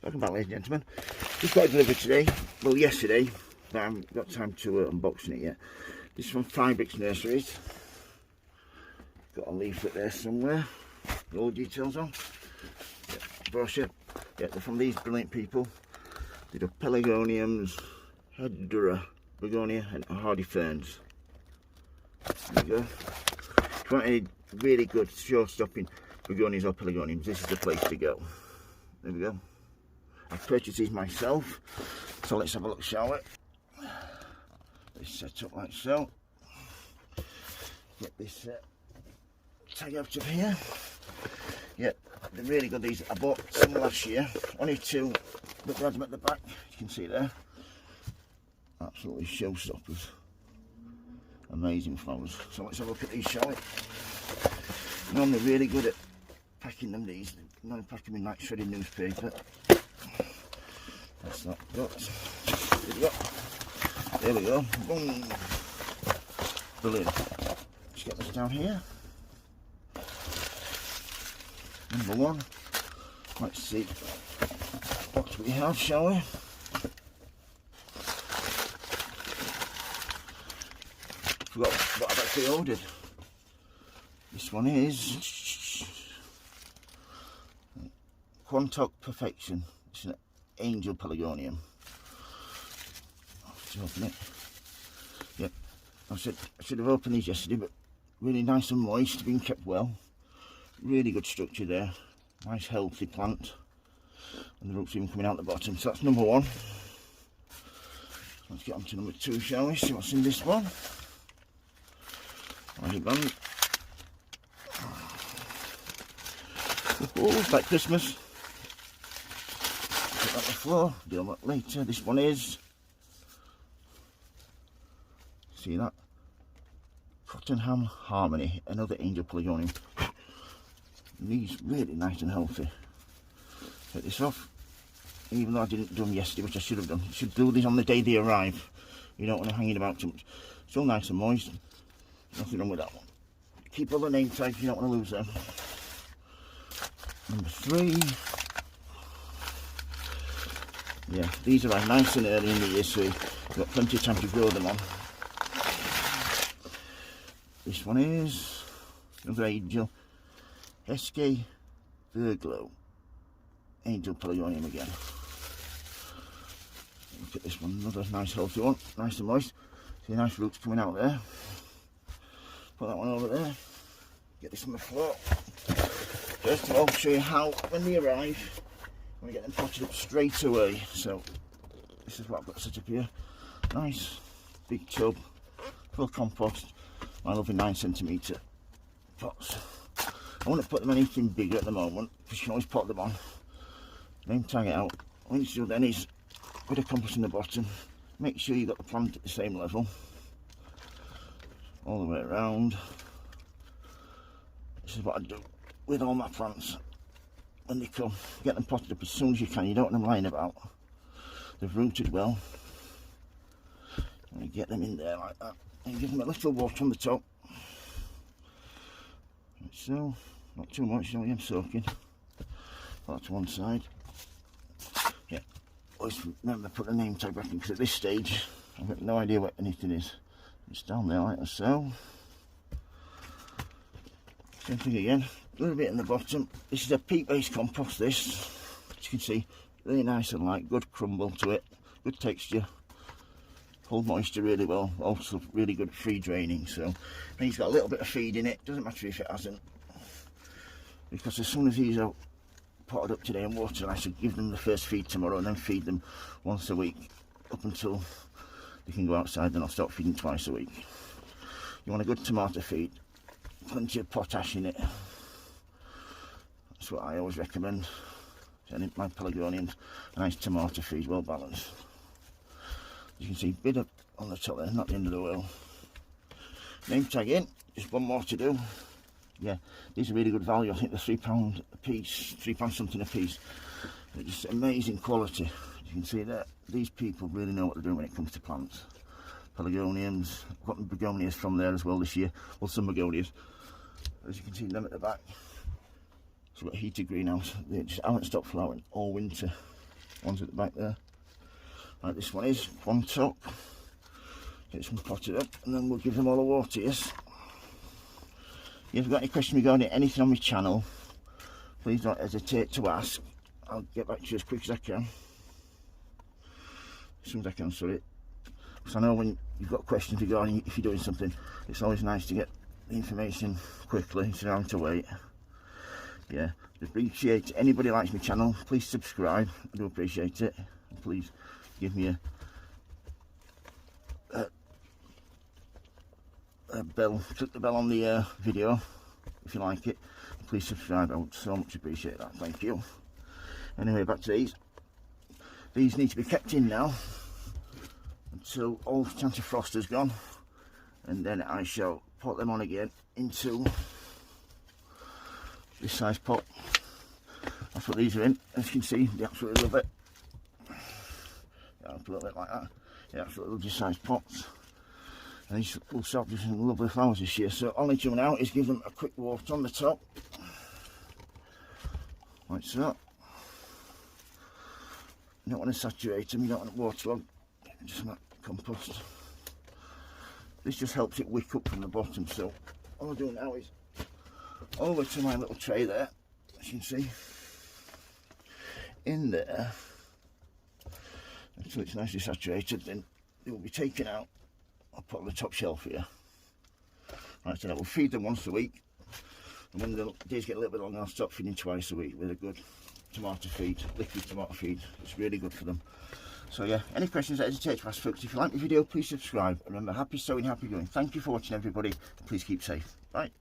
Welcome back, ladies and gentlemen. Just got it delivered today, well yesterday, but I haven't got time to unboxing it yet. This is from Fabrics Nurseries. Got a leaflet there somewhere, all the details on. Yeah, brochure. Yeah, they're from these brilliant people. They do Pelargoniums, Hedera, Begonia and hardy ferns. There you go. If you want any really good short-stopping begonias or pelargoniums, this is the place to go. There we go. I've purchased these myself, so let's have a look, shall we? This set up like so. Get this tag out of here. Yeah, they're really good. These I bought some last year. Only two, but they had them at the back. You can see there. Absolutely showstoppers. Amazing flowers. So let's have a look at these, shall we? Normally really good at packing them. These, normally pack them in like shredded newspaper. That's not good. There we go. Boom. Brilliant. Let's get this down here. Number one. Let's see what we have, shall we? Forgot what I've actually ordered. This one is Quantoc Perfection. It's an angel pelargonium. Let's open it. Yep. I should have opened these yesterday, but really nice and moist, being kept well. Really good structure there. Nice healthy plant. And the roots even coming out the bottom. So that's number one. Let's get on to number two, shall we? See what's in this one. Oh, it's like Christmas. Put that on the floor, deal with that later. This one is, see that? Tottenham Harmony, another angel pelargonium. These really nice and healthy. Take this off. Even though I didn't do them yesterday, which I should have done. You should do these on the day they arrive. You don't want them hanging about too much. Still nice and moist. Nothing wrong with that one. Keep all the name tags, you don't want to lose them. Number three. Yeah, these are nice and early in the year, so you've got plenty of time to grow them on. This one is another angel. SK Verglow. Angel pelargonium again. Look at this one, another nice healthy one. Nice and moist. See nice roots coming out there. Put that one over there. Get this on the floor. First of all, show you how, when they arrive, I'm going to get them potted up straight away. So, this is what I've got set up here. Nice, big tub, full compost. My lovely 9cm pots. I want to put them anything bigger at the moment, because you can always pot them on. Then tag it out. What you need to do then is, a bit of compost in the bottom. Make sure you've got the plant at the same level. All the way around. This is what I do with all my plants when they come. Get them potted up as soon as you can. You don't want them lying about. They've rooted well. And get them in there like that. And give them a little water on the top. Like so, not too much, don't I'm soaking. Put that to one side. Yeah, always remember to put the name tag back in, because at this stage I've got no idea what anything is. It's down there like so. Same thing again, a little bit in the bottom. This is a peat-based compost, this. As you can see, really nice and light, good crumble to it, good texture. Hold moisture really well, also really good free draining. So, and he's got a little bit of feed in it, doesn't matter if it hasn't. Because as soon as these are potted up today and watered, I should give them the first feed tomorrow and then feed them once a week up until they can go outside. Then I'll start feeding twice a week. You want a good tomato feed, plenty of potash in it. That's what I always recommend. Sending my pelargoniums, a nice tomato feed, well balanced. You can see a bit up on the top there, not the end of the world. Name tag in, just one more to do. Yeah, these are really good value. I think they're £3 a piece, £3 something a piece. They're just amazing quality. You can see that these people really know what they're doing when it comes to plants. Pelargoniums, I've got begonias from there as well this year. Well, some begonias. As you can see them at the back. So we've got a heated greenhouse. They just haven't stopped flowering all winter. ones at the back there, like this one is, one top. Get some potted up, and then we'll give them all a water, yes. If you've got any questions regarding anything on my channel, please don't hesitate to ask. I'll get back to you as quick as I can. As soon as I can, sorry. Because I know when you've got questions regarding if you're doing something, it's always nice to get the information quickly instead of having to wait. Yeah, appreciate anybody who likes my channel. Please subscribe, I do appreciate it. And please give me a bell, click the bell on the video if you like it. Please subscribe, I would so much appreciate that, thank you. Anyway, back to these. These need to be kept in now until all chance of frost has gone, and then I shall put them on again into this size pot. That's what these are in. As you can see, they absolutely love it. Yeah, a little bit like that. Yeah, absolutely love this size pots. And these will start producing lovely flowers this year. So all I need to do now is give them a quick water on the top, like so. You don't want to saturate them, you don't want to waterlog, just like compost. This just helps it wick up from the bottom. So all I'm doing now is over to my little tray there, as you can see, in there, until it's nicely saturated. Then it will be taken out. I'll put on the top shelf here. Right, so I will feed them once a week, and when the days get a little bit longer, I'll stop feeding twice a week with a good tomato feed, liquid tomato feed. It's really good for them. So yeah, any questions, don't hesitate to ask, folks. If you like the video, please subscribe. Remember, happy sowing, happy doing. Thank you for watching, everybody. Please keep safe. Bye.